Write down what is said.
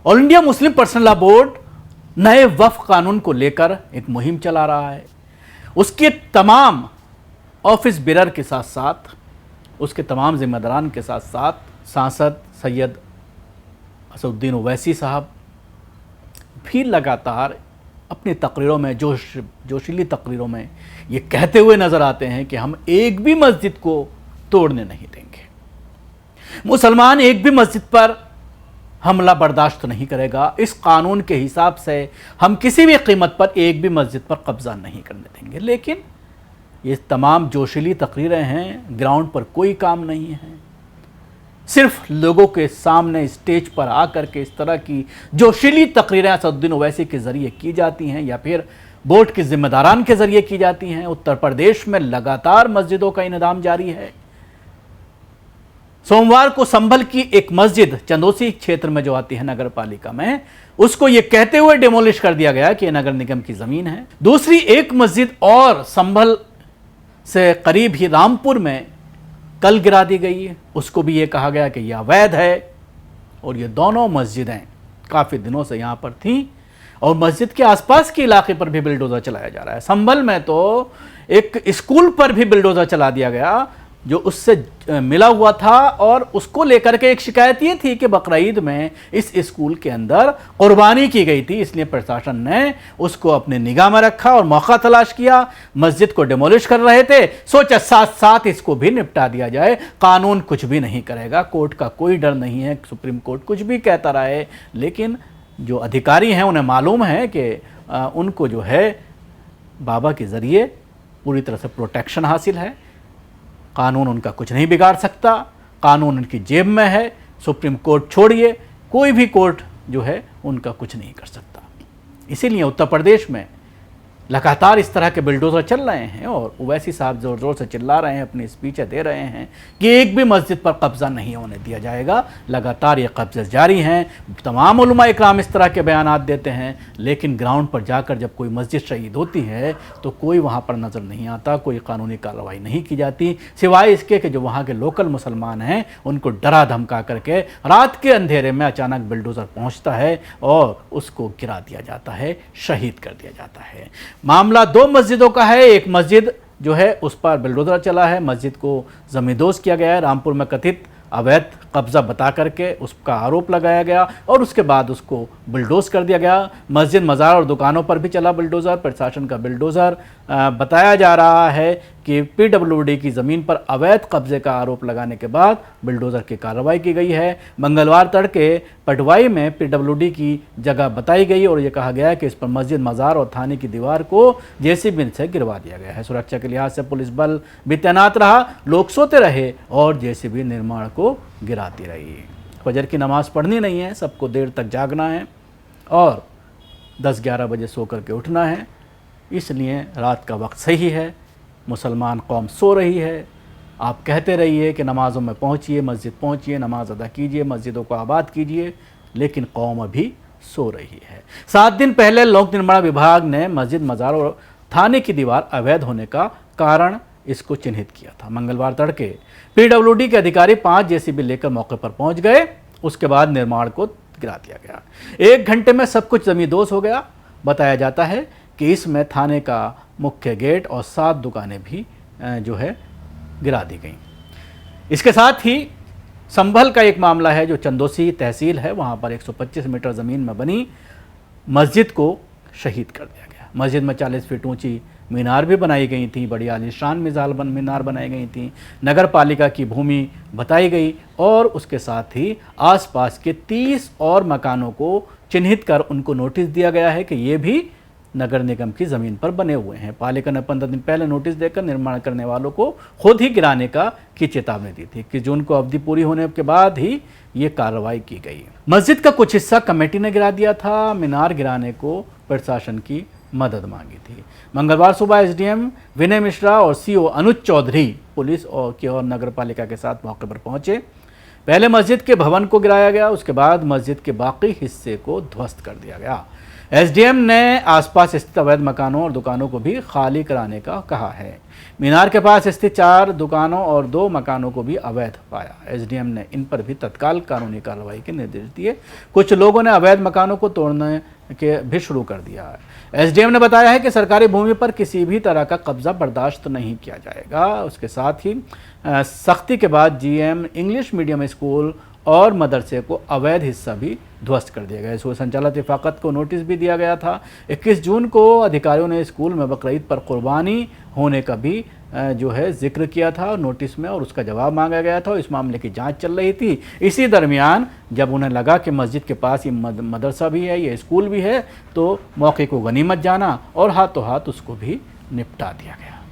All India Muslim personal law board नए वक्फ कानून को लेकर एक मुहिम चला रहा है। उसके तमाम ऑफिस बेरर के साथ साथ उसके तमाम जिम्मेदारान के साथ साथ सांसद सैयद असदुद्दीन ओवैसी साहब भी लगातार अपनी तकरीरों में जोशीली तकरीरों में ये कहते हुए नजर आते हैं कि हम एक भी मस्जिद को तोड़ने नहीं देंगे, मुसलमान एक भी मस्जिद पर हमला बर्दाश्त नहीं करेगा, इस कानून के हिसाब से हम किसी भी कीमत पर एक भी मस्जिद पर कब्जा नहीं करने देंगे। लेकिन ये तमाम जोशीली तकरीरें हैं, ग्राउंड पर कोई काम नहीं है। सिर्फ लोगों के सामने स्टेज पर आकर के इस तरह की जोशीली तकरीरें असदुद्दीन ओवैसी के ज़रिए की जाती हैं या फिर बोर्ड के जिम्मेदारान के ज़रिए की जाती हैं। उत्तर प्रदेश में लगातार मस्जिदों का इन्हदाम जारी है। सोमवार को संभल की एक मस्जिद चंदोसी क्षेत्र में जो आती है नगर पालिका में, उसको यह कहते हुए डिमोलिश कर दिया गया कि नगर निगम की जमीन है। दूसरी एक मस्जिद और संभल से करीब ही रामपुर में कल गिरा दी गई है, उसको भी ये कहा गया कि यह अवैध है। और ये दोनों मस्जिदें काफ़ी दिनों से यहाँ पर थीं और मस्जिद के आसपास के इलाके पर भी बिल्डोज़र चलाया जा रहा है। संभल में तो एक स्कूल पर भी बिल्डोज़र चला दिया गया जो उससे मिला हुआ था और उसको लेकर के एक शिकायत ये थी कि बकरीद में इस स्कूल के अंदर कुर्बानी की गई थी, इसलिए प्रशासन ने उसको अपने निगाह में रखा और मौका तलाश किया। मस्जिद को डिमोलिश कर रहे थे, सोचा साथ साथ इसको भी निपटा दिया जाए। कानून कुछ भी नहीं करेगा, कोर्ट का कोई डर नहीं है, सुप्रीम कोर्ट कुछ भी कहता रहे, लेकिन जो अधिकारी हैं उन्हें मालूम है कि उनको जो है बाबा के ज़रिए पूरी तरह से प्रोटेक्शन हासिल है। कानून उनका कुछ नहीं बिगाड़ सकता, कानून उनकी जेब में है। सुप्रीम कोर्ट छोड़िए, कोई भी कोर्ट जो है उनका कुछ नहीं कर सकता। इसीलिए उत्तर प्रदेश में लगातार इस तरह के बिल्डोजर चल रहे हैं और ओवैसी साहब जोर जोर से चिल्ला रहे हैं, अपनी स्पीचें दे रहे हैं कि एक भी मस्जिद पर कब्जा नहीं होने दिया जाएगा। लगातार ये कब्जे जारी हैं। तमाम उलमा इकराम इस तरह के बयानात देते हैं, लेकिन ग्राउंड पर जाकर जब कोई मस्जिद शहीद होती है तो कोई वहाँ पर नज़र नहीं आता, कोई कानूनी कार्रवाई नहीं की जाती, सिवाय इसके कि जो वहाँ के लोकल मुसलमान हैं उनको डरा धमका करके रात के अंधेरे में अचानक बिल्डोजर पहुँचता है और उसको गिरा दिया जाता है, शहीद कर दिया जाता है। मामला दो मस्जिदों का है। एक मस्जिद जो है उस पर बिल्डोजर चला है, मस्जिद को जमींदोज किया गया है, रामपुर में कथित अवैध कब्जा बता करके उसका आरोप लगाया गया और उसके बाद उसको बुलडोज कर दिया गया। मस्जिद, मज़ार और दुकानों पर भी चला बिल्डोज़र, प्रशासन का बिल्डोज़र। बताया जा रहा है कि पीडब्ल्यूडी की ज़मीन पर अवैध कब्जे का आरोप लगाने के बाद बिल्डोज़र की कार्रवाई की गई है। मंगलवार तड़के पटवाई में पीडब्ल्यूडी की जगह बताई गई और ये कहा गया कि इस पर मस्जिद, मज़ार और थाने की दीवार को जेसीबी से गिरवा दिया गया है। सुरक्षा के लिहाज से पुलिस बल भी तैनात रहा, लोग सोते रहे और जेसीबी निर्माण को गिराती रही। फजर की नमाज़ पढ़नी नहीं है, सबको देर तक जागना है और 10-11 बजे सो करके उठना है, इसलिए रात का वक्त सही है। मुसलमान कौम सो रही है। आप कहते रहिए कि नमाज़ों में पहुँचिए, मस्जिद पहुँचिए, नमाज अदा कीजिए, मस्जिदों को आबाद कीजिए, लेकिन कौम अभी सो रही है। 7 दिन पहले लोक निर्माण विभाग ने मस्जिद, मज़ार और थाने की दीवार अवैध होने का कारण इसको चिन्हित किया था। मंगलवार तड़के पीडब्ल्यूडी के अधिकारी 5 जेसीबी लेकर मौके पर पहुंच गए। उसके बाद निर्माण को गिरा दिया गया। 1 घंटे में सब कुछ जमींदोज हो गया। बताया जाता है कि इसमें थाने का मुख्य गेट और 7 दुकानें भी जो है गिरा दी गई। इसके साथ ही संभल का एक मामला है जो चंदोसी तहसील है, वहाँ पर 125 मीटर ज़मीन में बनी मस्जिद को शहीद कर दिया गया। मस्जिद में 40 फीट ऊंची मीनार भी बनाई गई थी, बड़ी आलीशान मीनार बनाई गई थी। नगर पालिका की भूमि बताई गई और उसके साथ ही आसपास के 30 और मकानों को चिन्हित कर उनको नोटिस दिया गया है कि ये भी नगर निगम की ज़मीन पर बने हुए हैं। पालिका ने 15 दिन पहले नोटिस देकर निर्माण करने वालों को खुद ही गिराने की चेतावनी दी थी। 21 जून को अवधि पूरी होने के बाद ही ये कार्रवाई की गई। मस्जिद का कुछ हिस्सा कमेटी ने गिरा दिया था। मीनार गिराने को प्रशासन की मदद मांगी थी। मंगलवार सुबह एसडीएम विनय मिश्रा और सीओ अनुज चौधरी पुलिस और नगर पालिका के साथ मौके पर पहुंचे। पहले मस्जिद के भवन को गिराया गया, उसके बाद मस्जिद के बाकी हिस्से को ध्वस्त कर दिया गया। एसडीएम ने आसपास स्थित अवैध मकानों और दुकानों को भी खाली कराने का कहा है। मीनार के पास स्थित 4 दुकानों और 2 मकानों को भी अवैध पाया। एसडीएम ने इन पर भी तत्काल कानूनी कार्रवाई के निर्देश दिए। कुछ लोगों ने अवैध मकानों को तोड़ने के भी शुरू कर दिया है। एसडीएम ने बताया है कि सरकारी भूमि पर किसी भी तरह का कब्जा बर्दाश्त नहीं किया जाएगा। उसके साथ ही सख्ती के बाद जीएम इंग्लिश मीडियम स्कूल और मदरसे को अवैध हिस्सा भी ध्वस्त कर दिया गया। स्कूल संचालक लिफाकत को नोटिस भी दिया गया था। 21 जून को अधिकारियों ने स्कूल में बकरीद पर कुर्बानी होने का भी जो है जिक्र किया था नोटिस में, और उसका जवाब मांगा गया था। इस मामले की जांच चल रही थी। इसी दरमियान जब उन्हें लगा कि मस्जिद के पास ये मदरसा भी है, ये स्कूल भी है, तो मौके को गनीमत जाना और हाथों हाथ उसको भी निपटा दिया गया।